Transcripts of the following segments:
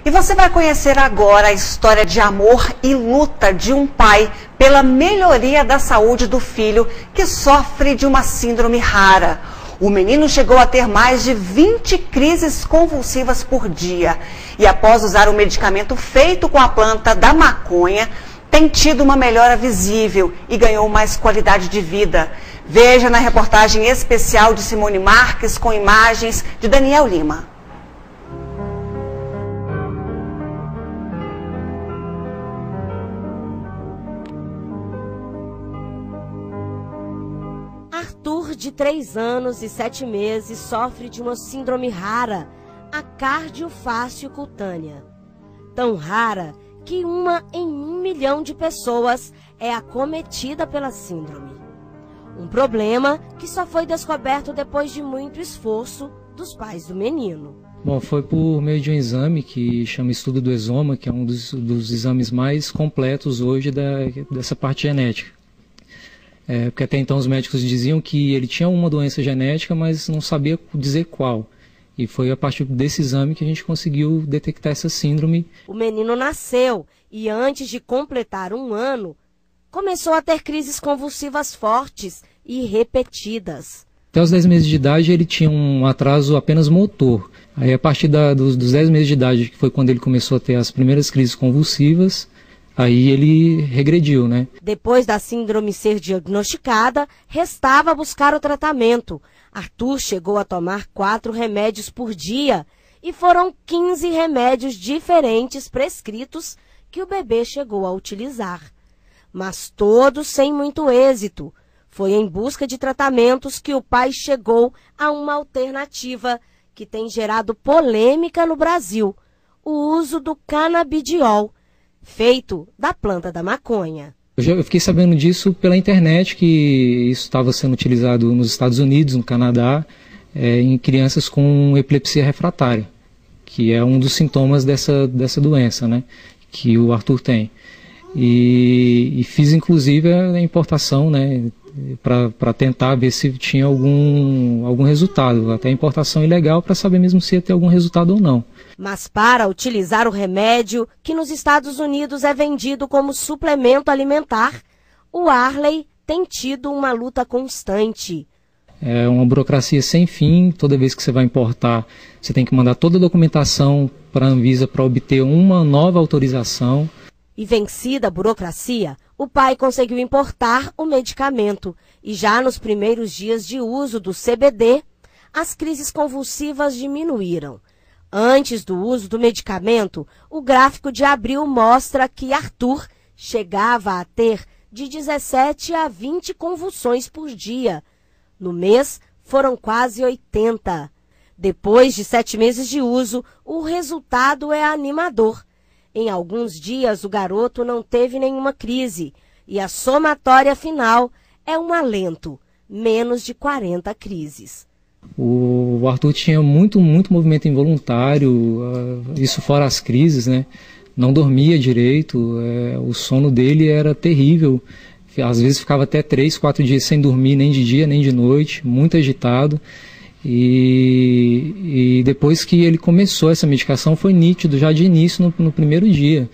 E você vai conhecer agora a história de amor e luta de um pai pela melhoria da saúde do filho que sofre de uma síndrome rara. O menino chegou a ter mais de 20 crises convulsivas por dia e após usar o medicamento feito com a planta da maconha, tem tido uma melhora visível e ganhou mais qualidade de vida. Veja na reportagem especial de Simone Marques com imagens de Daniel Lima. Arthur, de 3 anos e 7 meses, sofre de uma síndrome rara, a cardiofácio cutânea. Tão rara que 1 em 1 milhão de pessoas é acometida pela síndrome. Um problema que só foi descoberto depois de muito esforço dos pais do menino. Bom, foi por meio de um exame que chama estudo do exoma, que é um dos exames mais completos hoje dessa parte genética. Porque até então os médicos diziam que ele tinha uma doença genética, mas não sabia dizer qual. E foi a partir desse exame que a gente conseguiu detectar essa síndrome. O menino nasceu e antes de completar 1 ano, começou a ter crises convulsivas fortes e repetidas. Até os 10 meses de idade ele tinha um atraso apenas motor. Aí a partir dos 10 meses de idade, que foi quando ele começou a ter as primeiras crises convulsivas, aí ele regrediu, né? Depois da síndrome ser diagnosticada, restava buscar o tratamento. Arthur chegou a tomar 4 remédios por dia e foram 15 remédios diferentes prescritos que o bebê chegou a utilizar. Mas todos sem muito êxito. Foi em busca de tratamentos que o pai chegou a uma alternativa que tem gerado polêmica no Brasil: o uso do canabidiol, feito da planta da maconha. Eu fiquei sabendo disso pela internet, que isso estava sendo utilizado nos Estados Unidos, no Canadá, em crianças com epilepsia refratária, que é um dos sintomas dessa doença, né, que o Arthur tem. E fiz inclusive a importação, né, para tentar ver se tinha algum resultado, até a importação ilegal para saber mesmo se ia ter algum resultado ou não. Mas para utilizar o remédio, que nos Estados Unidos é vendido como suplemento alimentar, o Arley tem tido uma luta constante. É uma burocracia sem fim. Toda vez que você vai importar, você tem que mandar toda a documentação para a Anvisa para obter uma nova autorização. E vencida a burocracia, o pai conseguiu importar o medicamento e já nos primeiros dias de uso do CBD, as crises convulsivas diminuíram. Antes do uso do medicamento, o gráfico de abril mostra que Arthur chegava a ter de 17 a 20 convulsões por dia. No mês, foram quase 80. Depois de 7 meses de uso, o resultado é animador. Em alguns dias, o garoto não teve nenhuma crise e a somatória final é um alento, menos de 40 crises. O Arthur tinha muito movimento involuntário, isso fora as crises, né? Não dormia direito, o sono dele era terrível. Às vezes ficava até 3, 4 dias sem dormir, nem de dia nem de noite, muito agitado. E depois que ele começou essa medicação foi nítido já de início no primeiro dia.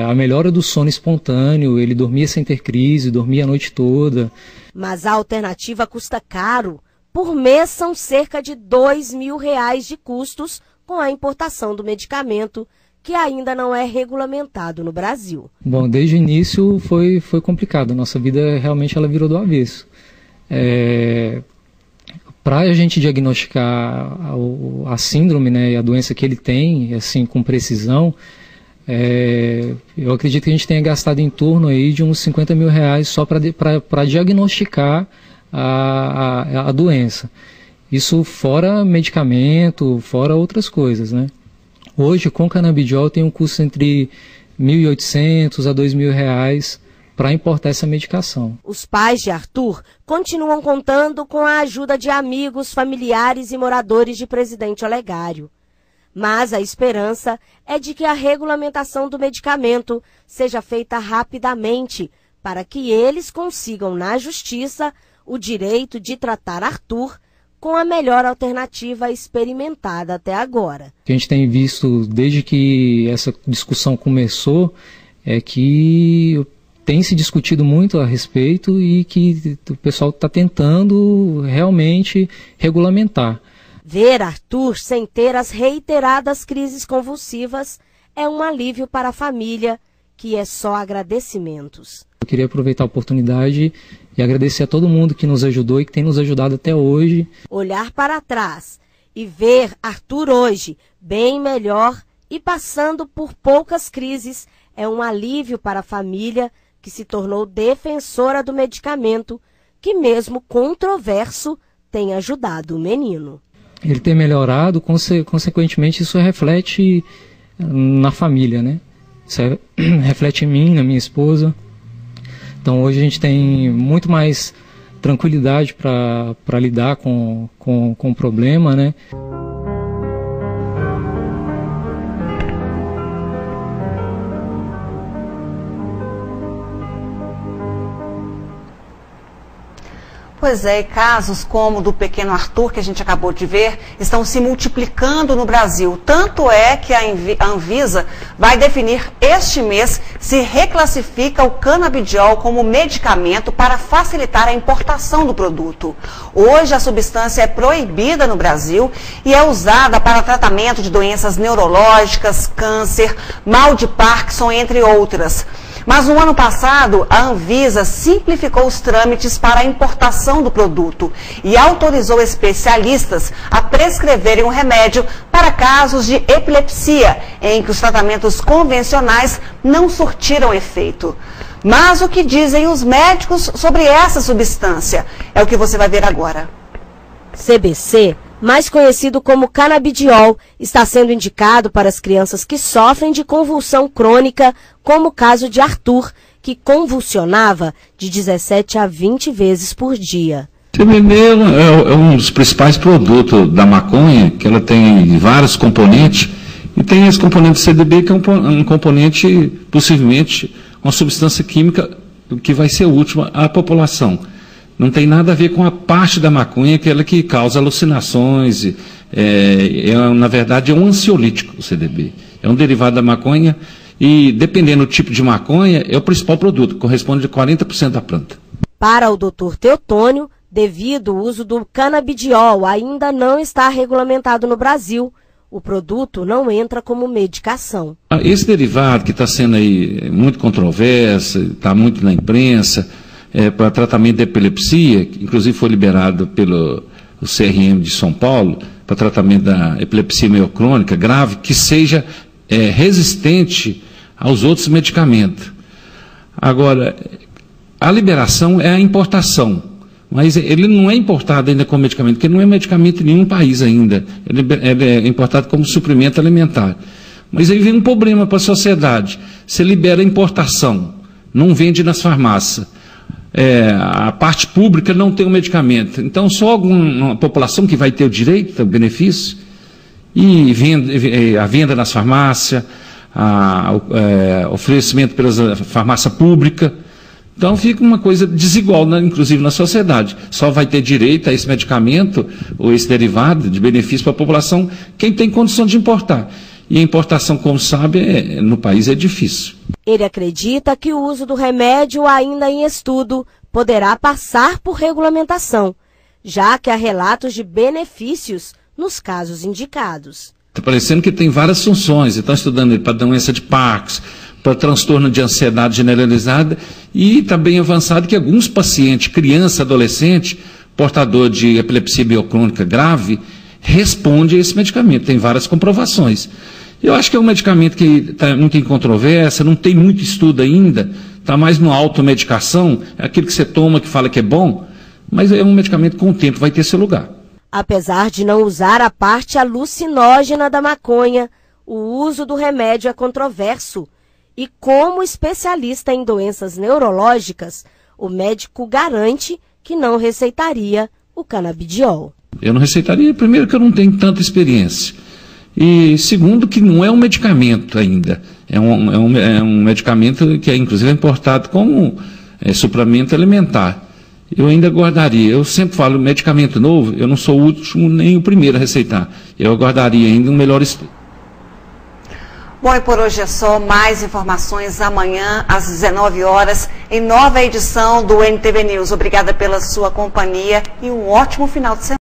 A melhora do sono espontâneo, ele dormia sem ter crise, dormia a noite toda. Mas a alternativa custa caro. Por mês são cerca de R$2.000 de custos com a importação do medicamento, que ainda não é regulamentado no Brasil. Bom, desde o início foi complicado. Nossa vida realmente ela virou do avesso. Para a gente diagnosticar a síndrome, né, e a doença que ele tem, assim, com precisão, eu acredito que a gente tenha gastado em torno aí de uns R$50 mil só para diagnosticar a doença. Isso fora medicamento, fora outras coisas, né? Hoje, com canabidiol, tem um custo entre R$1.800 a R$2.000 para importar essa medicação. Os pais de Arthur continuam contando com a ajuda de amigos, familiares e moradores de Presidente Olegário. Mas a esperança é de que a regulamentação do medicamento seja feita rapidamente para que eles consigam, na justiça, o direito de tratar Arthur com a melhor alternativa experimentada até agora. O que a gente tem visto desde que essa discussão começou é que tem se discutido muito a respeito e que o pessoal está tentando realmente regulamentar. Ver Arthur sem ter as reiteradas crises convulsivas é um alívio para a família, que é só agradecimentos. Eu queria aproveitar a oportunidade e agradecer a todo mundo que nos ajudou e que tem nos ajudado até hoje. Olhar para trás e ver Arthur hoje bem melhor e passando por poucas crises é um alívio para a família, que se tornou defensora do medicamento, que mesmo controverso tem ajudado o menino. Ele ter melhorado, consequentemente isso reflete na família, né? Isso reflete em mim, na minha esposa. Então hoje a gente tem muito mais tranquilidade para lidar com o problema, né? Pois é, e casos como o do pequeno Arthur, que a gente acabou de ver, estão se multiplicando no Brasil. Tanto é que a Anvisa vai definir este mês se reclassifica o canabidiol como medicamento para facilitar a importação do produto. Hoje a substância é proibida no Brasil e é usada para tratamento de doenças neurológicas, câncer, mal de Parkinson, entre outras. Mas no ano passado, a Anvisa simplificou os trâmites para a importação do produto e autorizou especialistas a prescreverem o remédio para casos de epilepsia, em que os tratamentos convencionais não surtiram efeito. Mas o que dizem os médicos sobre essa substância? É o que você vai ver agora. CBC, mais conhecido como canabidiol, está sendo indicado para as crianças que sofrem de convulsão crônica, como o caso de Arthur, que convulsionava de 17 a 20 vezes por dia. CBD é um dos principais produtos da maconha, que ela tem vários componentes, e tem esse componente CBD, que é um componente, possivelmente, uma substância química que vai ser útil à população. Não tem nada a ver com a parte da maconha, aquela que causa alucinações. Na verdade, é um ansiolítico, o CBD. É um derivado da maconha e, dependendo do tipo de maconha, é o principal produto, corresponde a 40% da planta. Para o Dr. Teotônio, devido ao uso do canabidiol ainda não está regulamentado no Brasil, o produto não entra como medicação. Esse derivado que está sendo aí muito controverso, está muito na imprensa, para tratamento de epilepsia, que inclusive foi liberado pelo CRM de São Paulo, para tratamento da epilepsia miocrônica grave, que seja resistente aos outros medicamentos. Agora, a liberação é a importação, mas ele não é importado ainda como medicamento, porque não é medicamento em nenhum país ainda. Ele é importado como suplemento alimentar. Mas aí vem um problema para a sociedade. Você libera a importação, não vende nas farmácias. A parte pública não tem o medicamento. Então, só alguma população que vai ter o direito, o benefício, e a venda nas farmácias, oferecimento pelas farmácias públicas. Então, fica uma coisa desigual, inclusive na sociedade. Só vai ter direito a esse medicamento, ou esse derivado de benefício para a população, quem tem condição de importar. E a importação, como sabe, no país é difícil. Ele acredita que o uso do remédio, ainda em estudo, poderá passar por regulamentação, já que há relatos de benefícios nos casos indicados. Está parecendo que tem várias funções. Estão estudando ele para doença de Parkinson, para transtorno de ansiedade generalizada, e está bem avançado que alguns pacientes, criança, adolescente, portador de epilepsia miocrônica grave, responde a esse medicamento. Tem várias comprovações. Eu acho que é um medicamento que está muito em controvérsia, não tem muito estudo ainda, está mais no automedicação, é aquele que você toma que fala que é bom, mas é um medicamento que com o tempo vai ter seu lugar. Apesar de não usar a parte alucinógena da maconha, o uso do remédio é controverso. E como especialista em doenças neurológicas, o médico garante que não receitaria o canabidiol. Eu não receitaria, primeiro, que eu não tenho tanta experiência. E segundo, que não é um medicamento ainda. É um medicamento que é inclusive importado como suplemento alimentar. eu ainda aguardaria. Eu sempre falo, medicamento novo, eu não sou o último nem o primeiro a receitar. Eu aguardaria ainda um melhor estudo. Bom, e por hoje é só. Mais informações amanhã às 19 horas em nova edição do NTV News. Obrigada pela sua companhia e um ótimo final de semana.